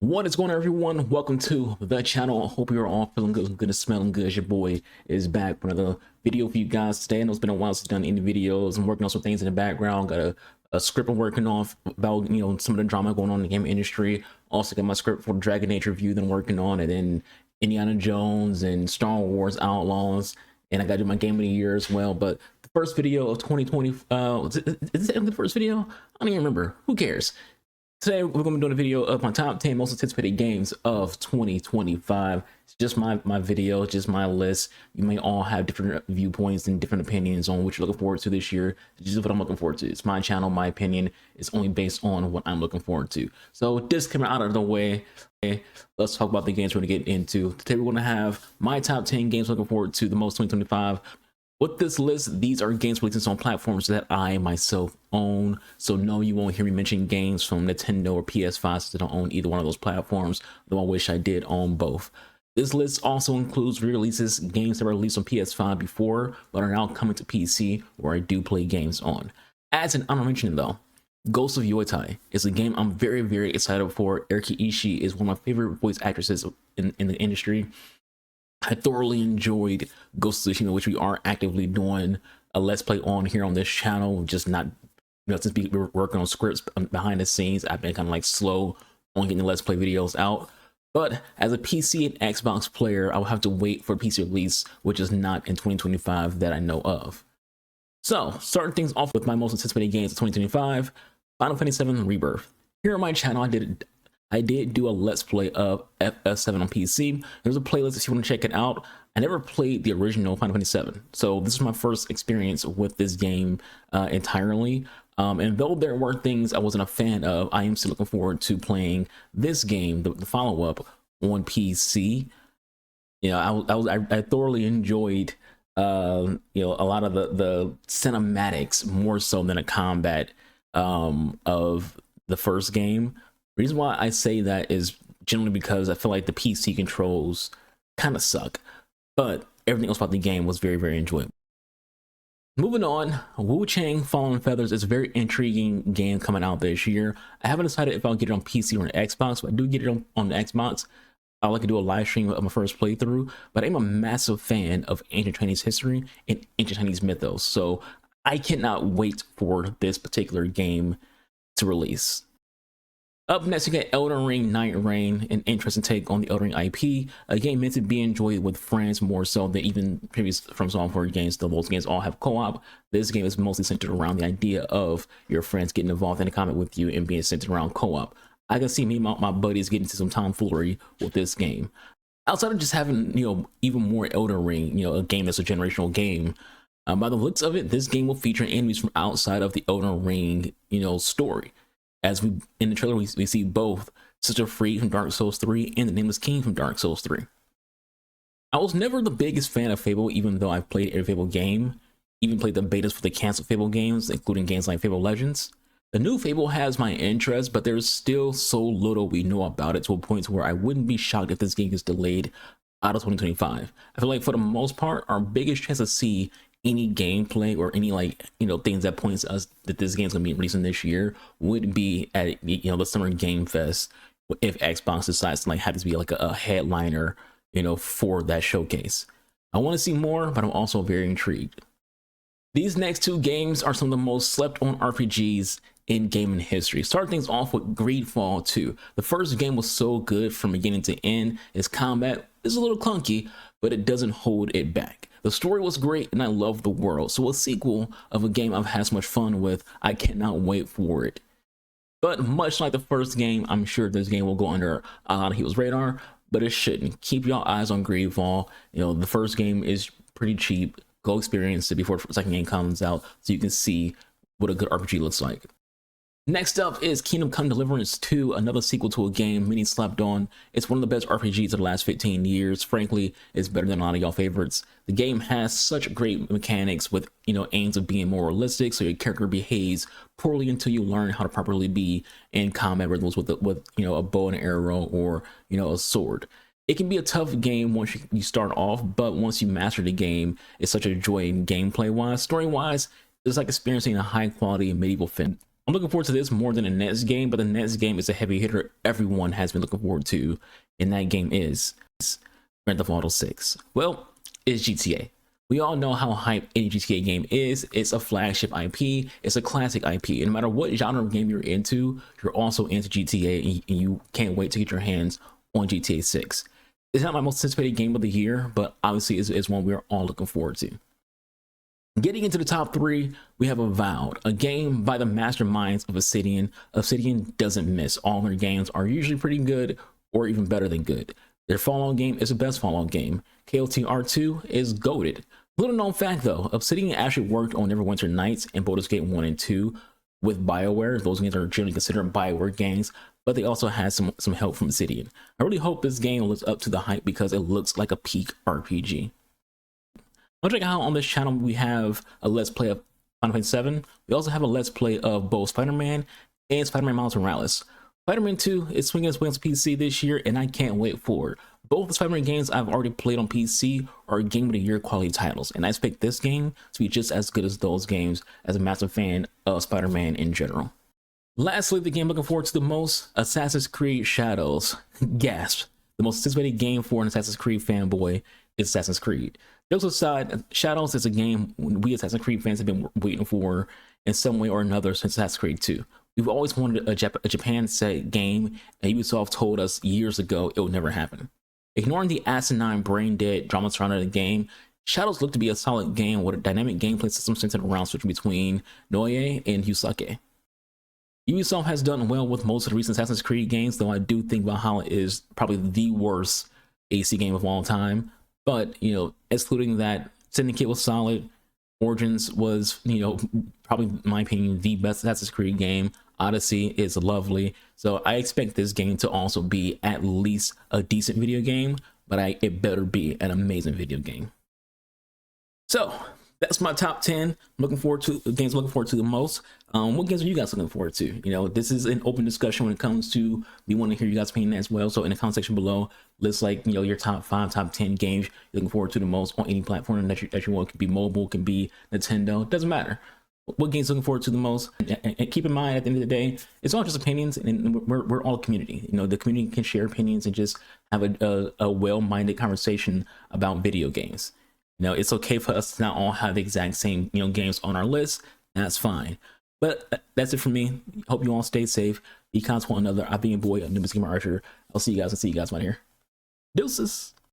What is going on, everyone? Welcome to the channel. I hope you're all feeling good and smelling good. Your boy is back with another video for you guys today. I know it's been a while since I've done any videos. I'm working on some things in the background. Got a script I'm working off about, some of the drama going on in the game industry. Also got my script for Dragon Age review that I'm working on, and then Indiana Jones and Star Wars Outlaws. And I got to do my game of the year as well. But the first video of 2020, is it the first video? I don't even remember. Who cares? Today, we're going to be doing a video of my top 10 most anticipated games of 2025. It's just my video, just my list. You may all have different viewpoints and different opinions on what you're looking forward to this year. It's just what I'm looking forward to. It's my channel, my opinion. It's only based on what I'm looking forward to. So this coming out of the way, let's talk about the games we're going to get into. Today, we're going to have my top 10 games looking forward to the most 2025. With this list, these are games released on platforms that I myself own. So no, you won't hear me mention games from Nintendo or PS5 since I don't own either one of those platforms, though I wish I did own both. This list also includes re-releases, games that were released on PS5 before, but are now coming to PC, where I do play games on. As an honorable mention though, Ghost of Yoitai is a game I'm very, very excited for. Erika Ishii is one of my favorite voice actresses in the industry. I thoroughly enjoyed Ghost of Tsushima, which we are actively doing a Let's Play on here on this channel. Just not, since we were working on scripts behind the scenes, I've been kind of like slow on getting the Let's Play videos out. But as a PC and Xbox player, I will have to wait for PC release, which is not in 2025 that I know of. So, starting things off with my most anticipated games of 2025, Final Fantasy VII Rebirth. Here on my channel, I did do a Let's Play of FF7 on PC. There's a playlist if you want to check it out. I never played the original Final Fantasy VII, so this is my first experience with this game entirely. And though there were things I wasn't a fan of, I am still looking forward to playing this game, the follow-up, on PC. I thoroughly enjoyed a lot of the cinematics more so than a combat of the first game. The reason why I say that is generally because I feel like the PC controls kind of suck, but everything else about the game was very, very enjoyable. Moving on, Wu Chang Fallen Feathers is a very intriguing game coming out this year. I haven't decided if I'll get it on PC or on Xbox, but I do get it on the Xbox. I like to do a live stream of my first playthrough, but I'm a massive fan of ancient Chinese history and ancient Chinese mythos, so I cannot wait for this particular game to release. Up next, you got Elden Ring Night Reign, an interesting take on the Elden Ring IP, a game meant to be enjoyed with friends more so than even previous From Software games. Though most games all have co-op, this game is mostly centered around the idea of your friends getting involved in a combat with you and being centered around co-op. I can see me and my buddies getting into some tomfoolery with this game. Outside of just having, even more Elden Ring, a game that's a generational game, by the looks of it, this game will feature enemies from outside of the Elden Ring, story. As we in the trailer, we see both Sister Free from Dark Souls 3 and the Nameless King from Dark Souls 3. I was never the biggest fan of Fable, even though I've played every Fable game, even played the betas for the canceled Fable games, including games like Fable Legends. The new Fable has my interest, but there's still so little we know about it to a point where I wouldn't be shocked if this game gets delayed out of 2025. I feel like for the most part, our biggest chance to see any gameplay or any things that points to us that this game's gonna be releasing this year would be at the Summer Game Fest, if Xbox decides to have this be like a headliner for that showcase. I want to see more, but I'm also very intrigued. These next two games are some of the most slept on RPGs in gaming history. Start things off with Greedfall 2. The first game was so good from beginning to end. Its combat is a little clunky, but it doesn't hold it back. The story was great and I love the world, so a sequel of a game I've had so much fun with, I cannot wait for it. But much like the first game, I'm sure this game will go under a lot of people's radar, but it shouldn't. Keep your eyes on Greedfall. The first game is pretty cheap. Go experience it before the second game comes out so you can see what a good RPG looks like. Next up is Kingdom Come Deliverance 2, another sequel to a game many slept on. It's one of the best RPGs of the last 15 years. Frankly, it's better than a lot of y'all favorites. The game has such great mechanics with, aims of being more realistic, so your character behaves poorly until you learn how to properly be in combat rhythms with a bow and arrow or, a sword. It can be a tough game once you start off, but once you master the game, it's such a joy gameplay-wise. Story-wise, it's like experiencing a high-quality medieval fantasy. I'm looking forward to this more than the next game, but the next game is a heavy hitter everyone has been looking forward to, and that game is Grand Theft Auto 6. Well, it's GTA. We all know how hype any GTA game is. It's a flagship IP. It's a classic IP. And no matter what genre of game you're into, you're also into GTA, and you can't wait to get your hands on GTA 6. It's not my most anticipated game of the year, but obviously it's one we're all looking forward to. Getting into the top 3, we have Avowed, a game by the masterminds of Obsidian. Obsidian doesn't miss. All their games are usually pretty good or even better than good. Their Fallout game is the best Fallout game. KOTR 2 is goated. Little known fact though, Obsidian actually worked on Neverwinter Nights and Baldur's Gate 1 and 2 with BioWare. Those games are generally considered BioWare games, but they also had some help from Obsidian. I really hope this game lives up to the hype because it looks like a peak RPG. Much like how on this channel we have a Let's Play of Final Fantasy 7, we also have a Let's Play of both SpiderMan and SpiderMan Miles Morales. SpiderMan 2 is swinging its way on PC this year, and I can't wait for it. Both the SpiderMan games I've already played on PC are Game of the Year quality titles, and I expect this game to be just as good as those games as a massive fan of Spider-Man in general. Lastly, the game I'm looking forward to the most, Assassin's Creed Shadows. Gasp. The most anticipated game for an Assassin's Creed fanboy is Assassin's Creed. Jokes aside, Shadows is a game we Assassin's Creed fans have been waiting for in some way or another since Assassin's Creed 2. We've always wanted a Japan-set game, and Ubisoft told us years ago it would never happen. Ignoring the asinine, brain-dead drama surrounding the game, Shadows looked to be a solid game with a dynamic gameplay system centered around switching between Noye and Hyusake. Ubisoft has done well with most of the recent Assassin's Creed games, though I do think Valhalla is probably the worst AC game of all time. But, excluding that, Syndicate was solid. Origins was, probably, in my opinion, the best Assassin's Creed game. Odyssey is lovely. So I expect this game to also be at least a decent video game, but it better be an amazing video game. So that's my top 10. I'm looking forward to games I'm looking forward to the most. What games are you guys looking forward to? This is an open discussion when it comes to, we want to hear you guys' opinion as well. So in the comment section below, list your top 5, top 10 games you're looking forward to the most on any platform that you want. It could be mobile, it can be Nintendo, doesn't matter. What games looking forward to the most? And keep in mind, at the end of the day, it's all just opinions, and we're all a community. The community can share opinions and just have a well-minded conversation about video games. It's okay for us to not all have the exact same games on our list. That's fine. But that's it for me. Hope you all stay safe. Be kind to one another. I've been your boy, AnubisArchangel. I'll see you guys right here. Deuces.